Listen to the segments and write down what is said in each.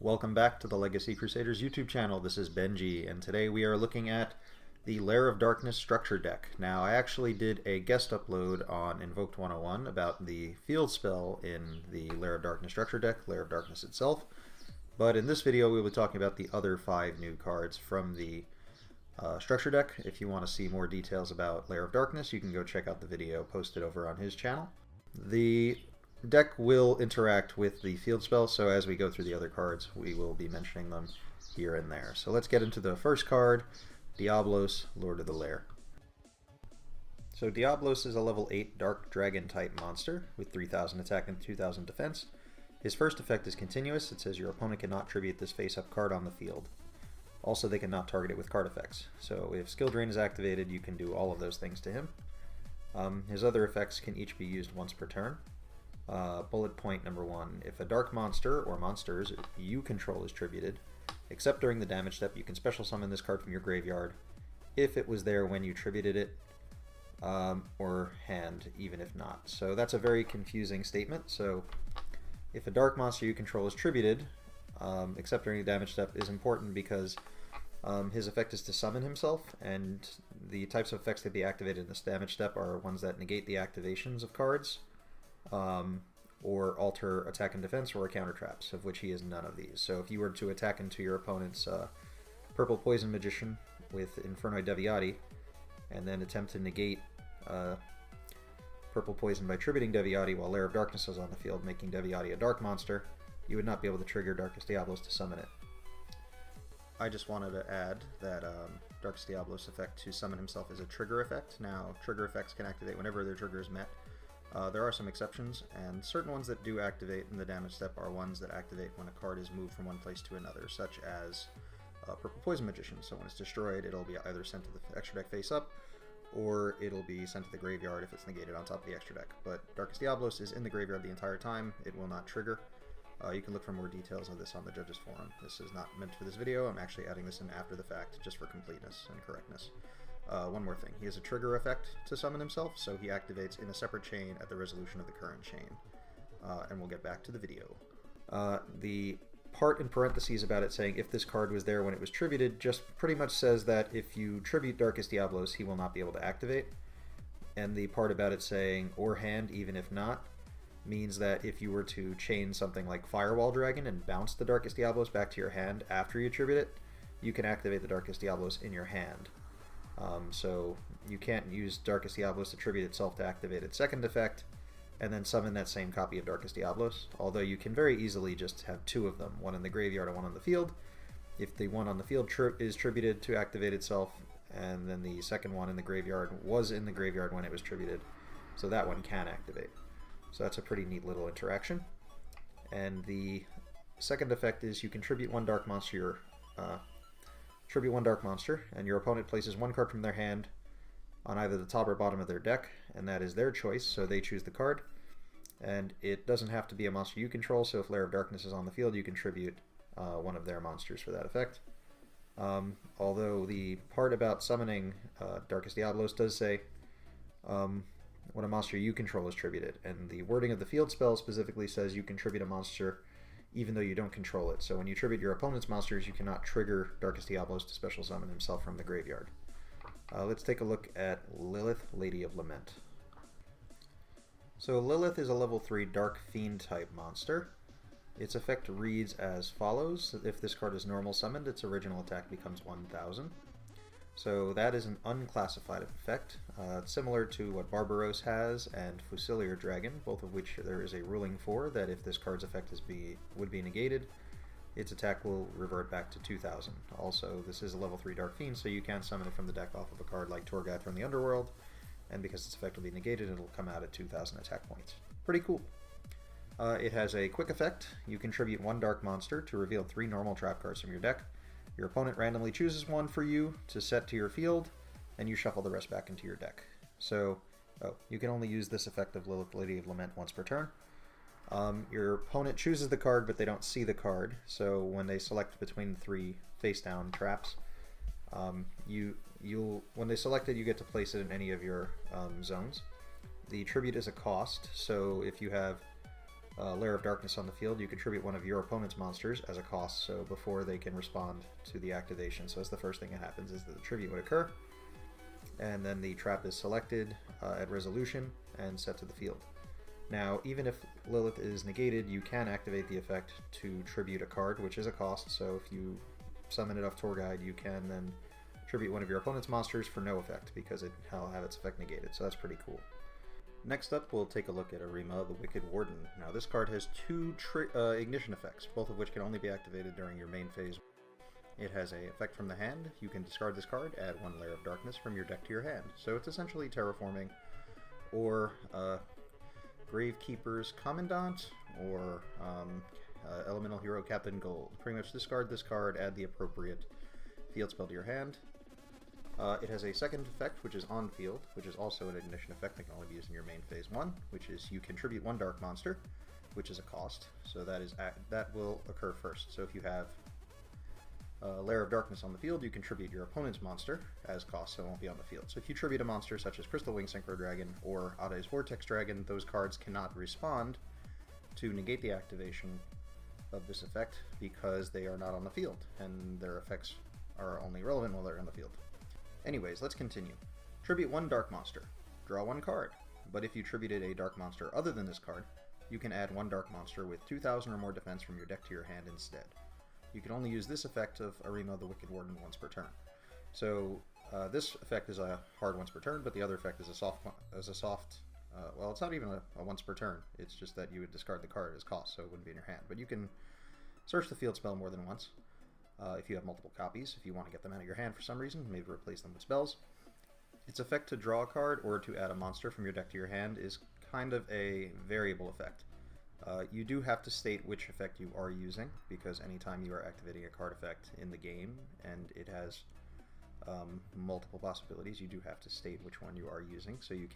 Welcome back to the Legacy Crusaders YouTube channel. This is Benji, and today we are looking at the Lair of Darkness structure deck. Now, I actually did a guest upload on Invoked 101 about the field spell in the Lair of Darkness structure deck, Lair of Darkness itself. But in this video, we'll be talking about the other 5 new cards from the structure deck. If you want to see more details about Lair of Darkness, you can go check out the video posted over on his channel. The deck will interact with the field spell, so as we go through the other cards, we will be mentioning them here and there. So let's get into the first card, Diablos Lord of the Lair. So Diablos is a level 8 Dark Dragon type monster with 3000 attack and 2000 defense. His first effect is continuous. It says your opponent cannot tribute this face-up card on the field. Also, they cannot target it with card effects. So if Skill Drain is activated, you can do all of those things to him. His other effects can each be used once per turn. Bullet point number 1. If a dark monster or monsters you control is tributed, except during the damage step, you can special summon this card from your graveyard if it was there when you tributed it, or hand, even if not. So that's a very confusing statement. So if a dark monster you control is tributed, except during the damage step, is important because his effect is to summon himself, and the types of effects that be activated in this damage step are ones that negate the activations of cards, or alter attack and defense, or counter traps, of which he is none of these. So if you were to attack into your opponent's Purple Poison Magician with Inferno Deviati, and then attempt to negate Purple Poison by tributing Deviati while Lair of Darkness is on the field, making Deviati a dark monster, you would not be able to trigger Darkest Diablos to summon it. I just wanted to add that Darkest Diablos' effect to summon himself is a trigger effect. Now, trigger effects can activate whenever their trigger is met. There are some exceptions, and certain ones that do activate in the damage step are ones that activate when a card is moved from one place to another, such as Purple Poison Magician. So when it's destroyed, it'll be either sent to the extra deck face up, or it'll be sent to the graveyard if it's negated on top of the extra deck. But Darkest Diablos is in the graveyard the entire time. It will not trigger. You can look for more details of this on the Judges Forum. This is not meant for this video. I'm actually adding this in after the fact, just for completeness and correctness. One more thing, he has a trigger effect to summon himself, so he activates in a separate chain at the resolution of the current chain. And we'll get back to the video. The part in parentheses about it saying if this card was there when it was tributed just pretty much says that if you tribute Darkest Diablos, he will not be able to activate. And the part about it saying or hand, even if not, means that if you were to chain something like Firewall Dragon and bounce the Darkest Diablos back to your hand after you tribute it, you can activate the Darkest Diablos in your hand. So you can't use Darkest Diablos to tribute itself to activate its second effect and then summon that same copy of Darkest Diablos, although you can very easily just have 2 of them, one in the graveyard and one on the field. If the one on the field is tributed to activate itself, and then the second one in the graveyard was in the graveyard when it was tributed, so that one can activate. So that's a pretty neat little interaction. And the second effect is you can tribute one dark monster, and your opponent places 1 card from their hand on either the top or bottom of their deck, and that is their choice, so they choose the card. And it doesn't have to be a monster you control, so if Lair of Darkness is on the field, you can tribute one of their monsters for that effect. Although the part about summoning Darkest Diablos does say when a monster you control is tributed, and the wording of the field spell specifically says you can tribute a monster even though you don't control it. So when you tribute your opponent's monsters, you cannot trigger Darkest Diablos to special summon himself from the graveyard. Let's take a look at Lilith Lady of Lament. So Lilith is a level 3 Dark Fiend type monster. Its effect reads as follows. If this card is normal summoned, its original attack becomes 1000. So that is an unclassified effect, similar to what Barbaros has and Fusilier Dragon, both of which there is a ruling for that if this card's effect would be negated, its attack will revert back to 2000. Also, this is a level 3 Dark Fiend, so you can summon it from the deck off of a card like Torgath from the Underworld, and because its effect will be negated, it'll come out at 2000 attack points. Pretty cool. It has a quick effect. You contribute 1 dark monster to reveal 3 normal trap cards from your deck. Your opponent randomly chooses one for you to set to your field, and you shuffle the rest back into your deck. So, you can only use this effect of Lilith Lady of Lament once per turn. Your opponent chooses the card, but they don't see the card, so when they select between 3 face-down traps, when they select it, you get to place it in any of your zones. The tribute is a cost, so if you have Lair of Darkness on the field, you contribute one of your opponent's monsters as a cost, so before they can respond to the activation. So that's the first thing that happens, is that the tribute would occur, and then the trap is selected at resolution and set to the field. Now, even if Lilith is negated, you can activate the effect to tribute a card, which is a cost, so if you summon it off Tour Guide, you can then tribute one of your opponent's monsters for no effect, because it'll have its effect negated, so that's pretty cool. Next up, we'll take a look at Ahrima the Wicked Warden. Now, this card has two ignition effects, both of which can only be activated during your main phase. It has an effect from the hand. You can discard this card, add one Lair of Darkness from your deck to your hand. So it's essentially Terraforming, or Gravekeeper's Commandant, or Elemental Hero Captain Gold. Pretty much discard this card, add the appropriate field spell to your hand. It has a second effect, which is on field, which is also an ignition effect that can only be used in your main phase 1, which is you contribute one dark monster, which is a cost. So that will occur first. So if you have Lair of Darkness on the field, you contribute your opponent's monster as cost, so it won't be on the field. So if you tribute a monster such as Crystal Wing Synchro Dragon or Ade's Vortex Dragon, those cards cannot respond to negate the activation of this effect because they are not on the field, and their effects are only relevant while they're on the field. Anyways, let's continue. Tribute one dark monster. Draw one card. But if you tributed a dark monster other than this card, you can add one dark monster with 2,000 or more defense from your deck to your hand instead. You can only use this effect of Ahrima the Wicked Warden once per turn. So this effect is a hard once per turn, but the other effect is a soft, well, it's not even a once per turn. It's just that you would discard the card as cost, so it wouldn't be in your hand. But you can search the field spell more than once. If you have multiple copies, if you want to get them out of your hand for some reason, maybe replace them with spells. Its effect to draw a card or to add a monster from your deck to your hand is kind of a variable effect. You do have to state which effect you are using, because anytime you are activating a card effect in the game and it has multiple possibilities, you do have to state which one you are using, so you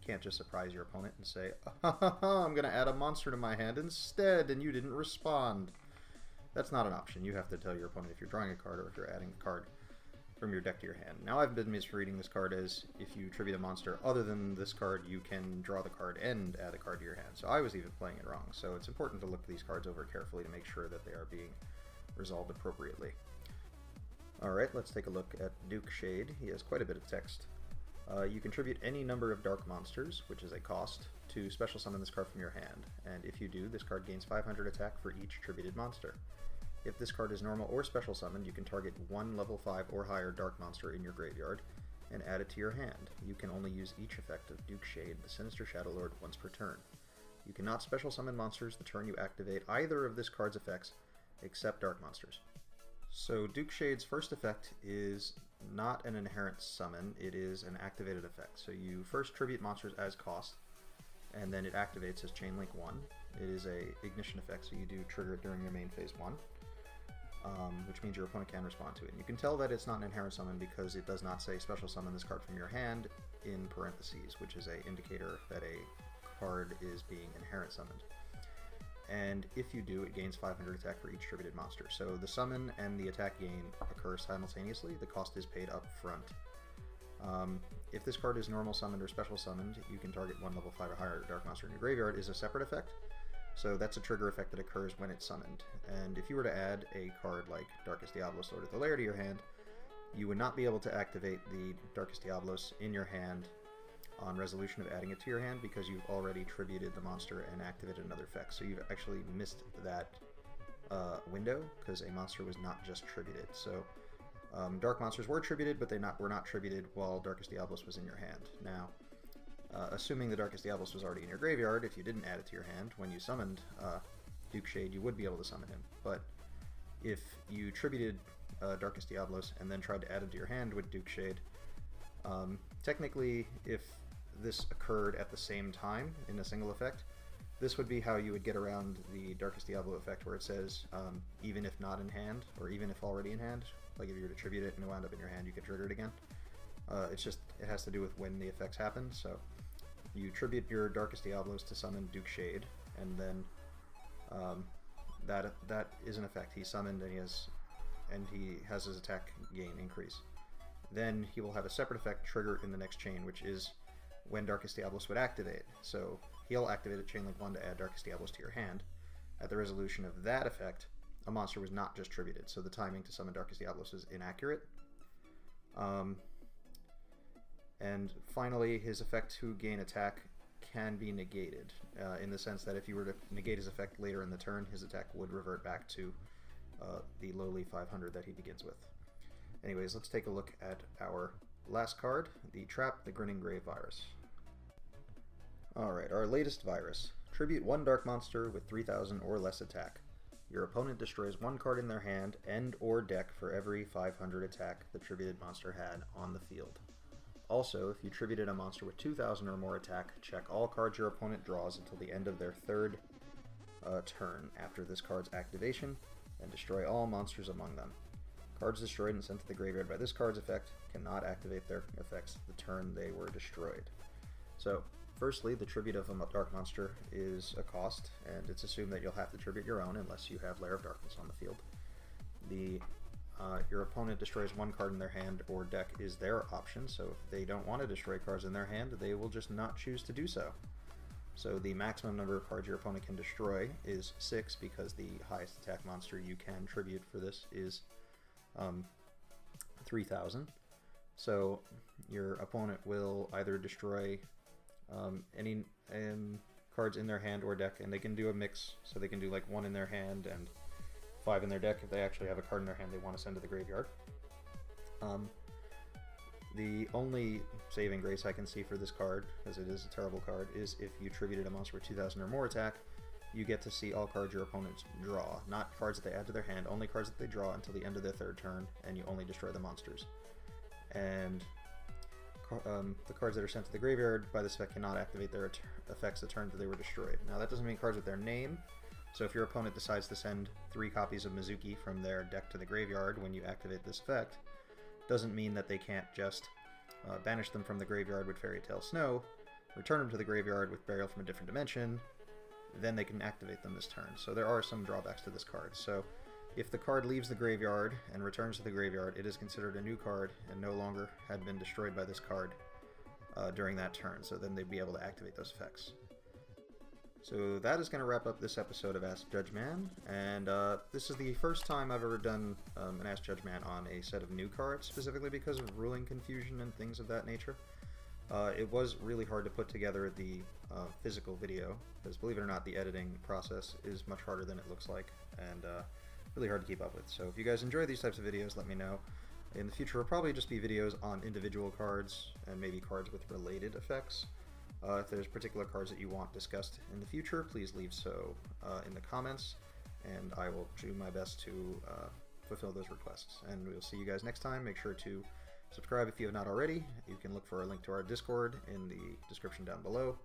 can't just surprise your opponent and say, I'm going to add a monster to my hand instead, and you didn't respond. That's not an option. You have to tell your opponent if you're drawing a card or if you're adding a card from your deck to your hand. Now, I've been misreading this card as if you tribute a monster other than this card, you can draw the card and add a card to your hand. So I was even playing it wrong. So it's important to look these cards over carefully to make sure that they are being resolved appropriately. Alright, let's take a look at Duke Shade. He has quite a bit of text. You contribute any number of dark monsters, which is a cost, to special summon this card from your hand. And if you do, this card gains 500 attack for each tributed monster. If this card is normal or special summoned, you can target one level 5 or higher dark monster in your graveyard and add it to your hand. You can only use each effect of Duke Shade, the Sinister Shadow Lord, once per turn. You cannot special summon monsters the turn you activate either of this card's effects, except dark monsters. So Duke Shade's first effect is not an inherent summon, it is an activated effect. So you first tribute monsters as cost, and then it activates as Chain Link 1. It is a ignition effect, so you do trigger it during your main phase 1. Which means your opponent can respond to it. And you can tell that it's not an inherent summon because it does not say special summon this card from your hand in parentheses, which is an indicator that a card is being inherent summoned. And if you do, it gains 500 attack for each tributed monster. So the summon and the attack gain occur simultaneously. The cost is paid up front. If this card is normal summoned or special summoned, you can target one level 5 or higher dark monster in your graveyard is a separate effect. So that's a trigger effect that occurs when it's summoned. And if you were to add a card like Darkest Diablos Lord of the Lair to your hand, you would not be able to activate the Darkest Diablos in your hand on resolution of adding it to your hand because you've already tributed the monster and activated another effect. So you've actually missed that window because a monster was not just tributed. So dark monsters were tributed, but they were not tributed while Darkest Diablos was in your hand. Now, assuming the Darkest Diablos was already in your graveyard, if you didn't add it to your hand, when you summoned Duke Shade, you would be able to summon him. But if you tributed Darkest Diablos and then tried to add him to your hand with Duke Shade, technically, if this occurred at the same time in a single effect, this would be how you would get around the Darkest Diablo effect, where it says, even if not in hand, or even if already in hand, like if you were to tribute it and it wound up in your hand, you could trigger it again. It's just, it has to do with when the effects happen, so you tribute your Darkest Diablos to summon Duke Shade, and then that is an effect. He's summoned and he has his attack gain increase. Then he will have a separate effect trigger in the next chain, which is when Darkest Diablos would activate. So he'll activate a Chainlink 1 to add Darkest Diablos to your hand. At the resolution of that effect, a monster was not just tributed, so the timing to summon Darkest Diablos is inaccurate. And finally, his effect to gain attack can be negated, in the sense that if you were to negate his effect later in the turn, his attack would revert back to the lowly 500 that he begins with. Anyways, let's take a look at our last card, the Trap, the Grinning Grave Virus. Alright, our latest virus. Tribute 1 dark monster with 3000 or less attack. Your opponent destroys 1 card in their hand and or deck for every 500 attack the tributed monster had on the field. Also, if you tributed a monster with 2000 or more attack, check all cards your opponent draws until the end of their third turn after this card's activation, and destroy all monsters among them. Cards destroyed and sent to the graveyard by this card's effect cannot activate their effects the turn they were destroyed. So, firstly, the tribute of a dark monster is a cost, and it's assumed that you'll have to tribute your own unless you have Lair of Darkness on the field. Your opponent destroys 1 card in their hand or deck is their option, so if they don't want to destroy cards in their hand, they will just not choose to do so. So the maximum number of cards your opponent can destroy is 6, because the highest attack monster you can tribute for this is 3000. So your opponent will either destroy any cards in their hand or deck, and they can do a mix, so they can do like 1 in their hand and 5 in their deck if they actually have a card in their hand they want to send to the graveyard. The only saving grace I can see for this card, as it is a terrible card, is if you tributed a monster with 2000 or more attack, you get to see all cards your opponents draw. Not cards that they add to their hand, only cards that they draw until the end of their third turn, and you only destroy the monsters. And the cards that are sent to the graveyard by this effect cannot activate their effects the turn that they were destroyed. Now that doesn't mean cards with their name. So if your opponent decides to send 3 copies of Mizuki from their deck to the graveyard when you activate this effect, doesn't mean that they can't just banish them from the graveyard with Fairy Tale Snow, return them to the graveyard with Burial from a Different Dimension, then they can activate them this turn. So there are some drawbacks to this card. So if the card leaves the graveyard and returns to the graveyard, it is considered a new card and no longer had been destroyed by this card during that turn, so then they'd be able to activate those effects. So that is going to wrap up this episode of Ask Judgeman, and this is the first time I've ever done an Ask Judgeman on a set of new cards, specifically because of ruling confusion and things of that nature. It was really hard to put together the physical video, because believe it or not, the editing process is much harder than it looks like, and really hard to keep up with. So if you guys enjoy these types of videos, let me know. In the future, will probably just be videos on individual cards, and maybe cards with related effects. If there's particular cards that you want discussed in the future, please leave so in the comments, and I will do my best to fulfill those requests. And we'll see you guys next time. Make sure to subscribe if you have not already. You can look for a link to our Discord in the description down below,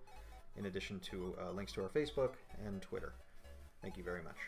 in addition to links to our Facebook and Twitter. Thank you very much.